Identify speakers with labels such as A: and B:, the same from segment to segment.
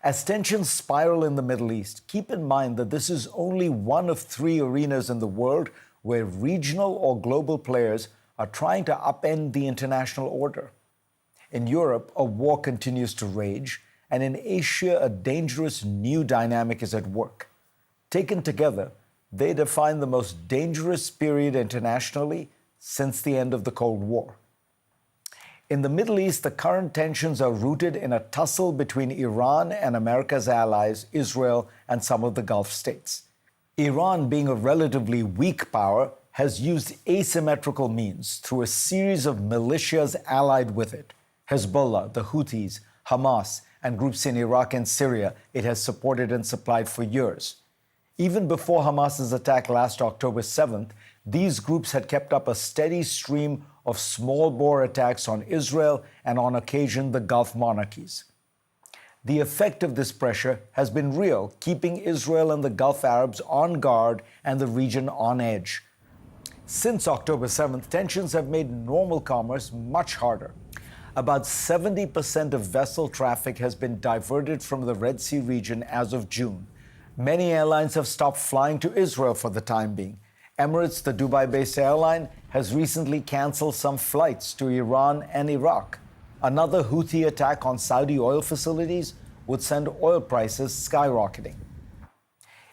A: As tensions spiral in the Middle East, keep in mind that this is only one of three arenas in the world where regional or global players are trying to upend the international order. In Europe, a war continues to rage, and in Asia, a dangerous new dynamic is at work. Taken together, they define the most dangerous period internationally since the end of the Cold War. In the Middle East, the current tensions are rooted in a tussle between Iran and America's allies, Israel and some of the Gulf states. Iran, being a relatively weak power, has used asymmetrical means through a series of militias allied with it. Hezbollah, the Houthis, Hamas, and groups in Iraq and Syria it has supported and supplied for years. Even before Hamas's attack last October 7th, these groups had kept up a steady stream of small-bore attacks on Israel and, on occasion, the Gulf monarchies. The effect of this pressure has been real, keeping Israel and the Gulf Arabs on guard and the region on edge. Since October 7th, tensions have made normal commerce much harder. About 70% of vessel traffic has been diverted from the Red Sea region as of June. Many airlines have stopped flying to Israel for the time being. Emirates, the Dubai-based airline, has recently canceled some flights to Iran and Iraq. Another Houthi attack on Saudi oil facilities would send oil prices skyrocketing.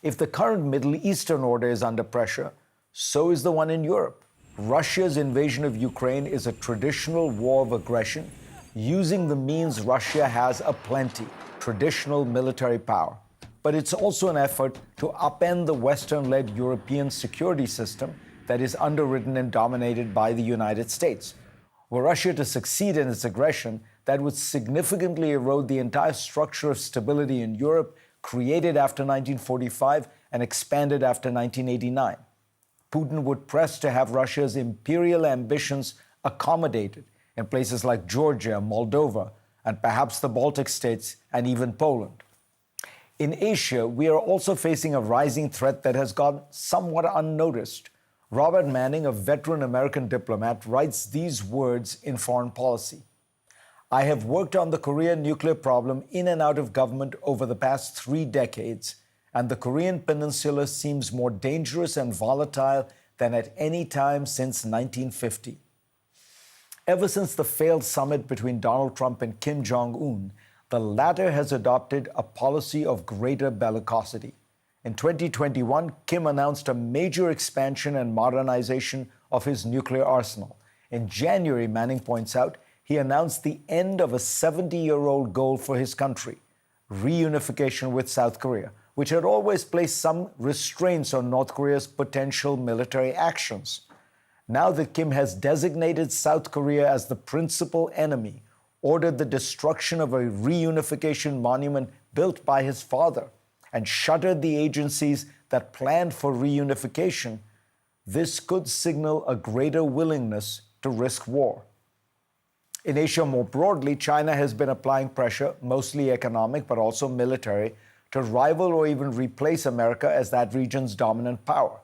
A: If the current Middle Eastern order is under pressure, so is the one in Europe. Russia's invasion of Ukraine is a traditional war of aggression, using the means Russia has aplenty, traditional military power. But it's also an effort to upend the Western-led European security system that is underwritten and dominated by the United States. Were Russia to succeed in its aggression, that would significantly erode the entire structure of stability in Europe created after 1945 and expanded after 1989. Putin would press to have Russia's imperial ambitions accommodated in places like Georgia, Moldova, and perhaps the Baltic states and even Poland. In Asia, we are also facing a rising threat that has gone somewhat unnoticed. Robert Manning, a veteran American diplomat, writes these words in Foreign Policy. I have worked on the Korean nuclear problem in and out of government over the past 3 decades, and the Korean Peninsula seems more dangerous and volatile than at any time since 1950. Ever since the failed summit between Donald Trump and Kim Jong-un, the latter has adopted a policy of greater bellicosity. In 2021, Kim announced a major expansion and modernization of his nuclear arsenal. In January, Manning points out, he announced the end of a 70-year-old goal for his country, reunification with South Korea, which had always placed some restraints on North Korea's potential military actions. Now that Kim has designated South Korea as the principal enemy, ordered the destruction of a reunification monument built by his father, and shuttered the agencies that planned for reunification, this could signal a greater willingness to risk war. In Asia more broadly, China has been applying pressure, mostly economic but also military, to rival or even replace America as that region's dominant power.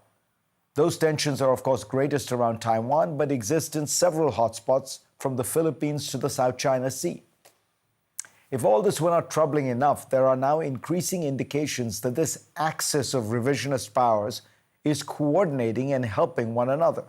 A: Those tensions are, of course, greatest around Taiwan, but exist in several hotspots from the Philippines to the South China Sea. If all this were not troubling enough, there are now increasing indications that this axis of revisionist powers is coordinating and helping one another.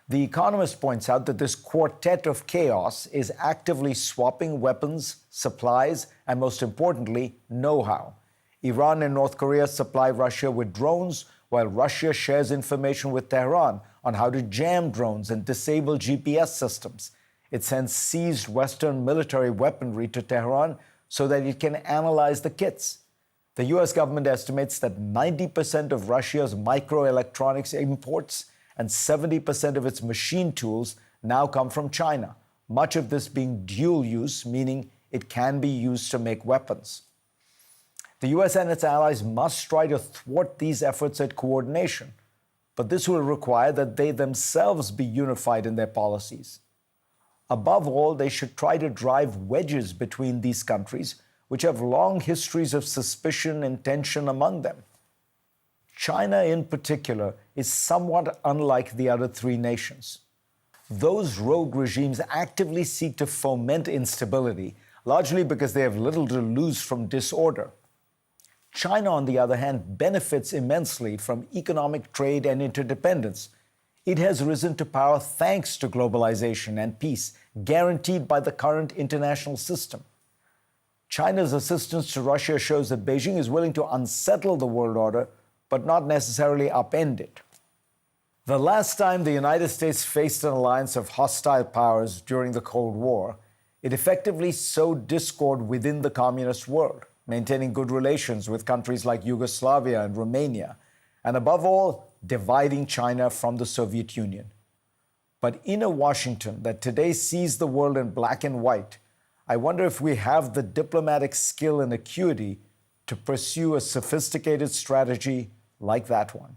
A: The Economist points out that this quartet of chaos is actively swapping weapons, supplies, and most importantly, know-how. Iran and North Korea supply Russia with drones, while Russia shares information with Tehran on how to jam drones and disable GPS systems. It sends seized Western military weaponry to Tehran so that it can analyze the kits. The U.S. government estimates that 90% of Russia's microelectronics imports and 70% of its machine tools now come from China, much of this being dual use, meaning it can be used to make weapons. The U.S. and its allies must try to thwart these efforts at coordination, but this will require that they themselves be unified in their policies. Above all, they should try to drive wedges between these countries, which have long histories of suspicion and tension among them. China, in particular, is somewhat unlike the other three nations. Those rogue regimes actively seek to foment instability, largely because they have little to lose from disorder. China, on the other hand, benefits immensely from economic trade and interdependence. It has risen to power thanks to globalization and peace, guaranteed by the current international system. China's assistance to Russia shows that Beijing is willing to unsettle the world order, but not necessarily upend it. The last time the United States faced an alliance of hostile powers during the Cold War, it effectively sowed discord within the communist world, maintaining good relations with countries like Yugoslavia and Romania, and above all, dividing China from the Soviet Union. But in a Washington that today sees the world in black and white, I wonder if we have the diplomatic skill and acuity to pursue a sophisticated strategy like that one.